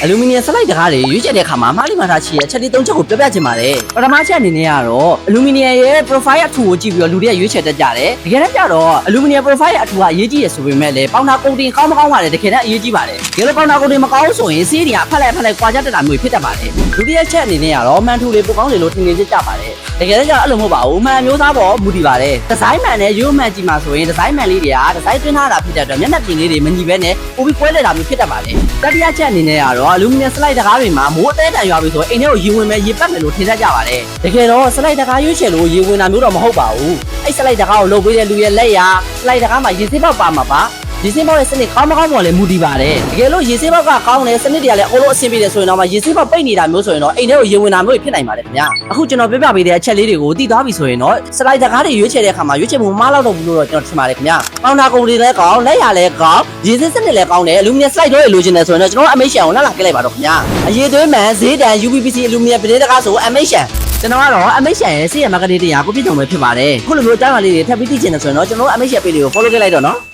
အလူမီနီယံစလိုက်တကားတွေရွေးချယ်တဲ့အခါမှာမှားလိမ္မာထားချီရဲ့အချက်လေး၃ချက်ကိုပြောပြချင်ပါတယ်ပထမချက်အနေနဲ့ကတော့အလူမီနီယံရဲ့ profile အထူကိုကြည့်ပြီးတော့လူတွေကရွေးချယ်တတ်ကြတယ်တကယ်တမ်းကျတော့အလူမီနီယံ profile အထူကအရေးကြီးရဆိုပေမဲ့လည်းပေါင်နာကုန်တင်ကောင်းမကောင်းပါတယ်တကယ်တမ်းအရေးကြီးပါတယ်ဒီလိုပေါင်နာကုန်တင်မကောင်းဆိုရင်ဆေးတွေကအဖက်လိုက်ကွာကြတတ်တာမျိုးဖြစ်တတ်ပါတယ်ဒုတိယချက်အနေနဲ့ကတော့မှန်ထူလေးပိုကောင်းတယ်လို့ထင်နေကြပါတယ်တကယ်တမ်းကျတော့အဲ့လိုမဟုတ်ပါဘူးမှန်မျိုးသားပေါ်မူတည်ပါတယ်ဒီဇိုင်းမှန်နဲ့ရိုးမှန်ကြည့်မှာဆိုရင်ဒီဇိုင်းမှန်လေးတွေကဒီဇိုင်းသွင်းထားတာဖြစ်တဲ့အတွက်မျက်နှာပြင်လေးတွေမညီဘဲနဲ့ပိုပြီးကွဲလဲတာမျိုးဖြစ်တတ်ပါတယ်တတိယချက်အနေနဲ့ကတော့အလူမီနီယံစလိုက်တကားတွေမှာမိုးအသေးတန်ရွာပြီဆိုအိမ်ထဲကိုရေဝင်မဲ့ရေပတ်မယ်လို့ထင်တတ်ကြပါတယ်တကယ်တော့စလိုက်တကားရွေးချယ်လို့ရေဝင်တာမျိုးတော့မဟုတ်ပါဘူးအဲ့စလိုက်တကားကိုလုပ်ပေးတဲ့လူရဲ့လက်ရာစလိုက်တကားမှာရေစေးပေါက်ပါမှာပါရေစင်းပေါက်ရဲ့စနစ်ကောင်းမကောင်းပေါ်လည်းမူတည်ပါတယ်တကယ်လို့ရေစင်းပေါက်ကကောင်းတယ်စနစ်တွေကလည်းအကုန်လုံးအဆင်ပြေတယ်ဆိုရင်တော့ရေစင်းပေါက်ပိတ်နေတာမျိုးဆိုရင်တော့အိမ်ထဲကိုရေဝင်တာမျိုးဖြစ်နိုင်ပါတယ်ခင်ဗျာအခုကျွန်တော်ပြပြပေးတဲ့အချက်လေးတွေကိုသိသွားပြီဆိုရင်တော့စလိုက်တကားတွေရွေးချယ်တဲ့အခါမှာရွေးချယ်မှုမအားတော့ဘူးလို့တော့ကျွန်တော်ထင်ပါတယ်ခင်ဗျာပေါင်နာကုန်တွေလည်းကောင်းလက်ရလည်းကောင်းရေစင်းစနစ်လည်းကောင်းတယ်အလူမီနီယံစလိုက်တော့လိုချင်တယ်ဆိုရင်တော့ကျွန်တော်အမိတ်ရှန်ကိုလာခဲ့လိုက်ပါတော့ခင်ဗျာအရေးသွေးမှန်ဈေးတန် UPPC အလူမီနီယံပဒေတကားဆိုအမိတ်ရှန်ကျွန်တော်ကတော့အမိတ်ရှန်ရဲ့စီးရမကလေးတရားကိုပြည့်စုံပဲဖြစ်ပါတယ်ခုလိုမျိုးအကြောင်းအရာလေးတွေထပ်ပြီးသိချင်တယ်ဆိုရင်တော့ကျွန်တော်အမိတ်ရှန်ပေလေးကို follow ခဲ့လိုက်တော့နော်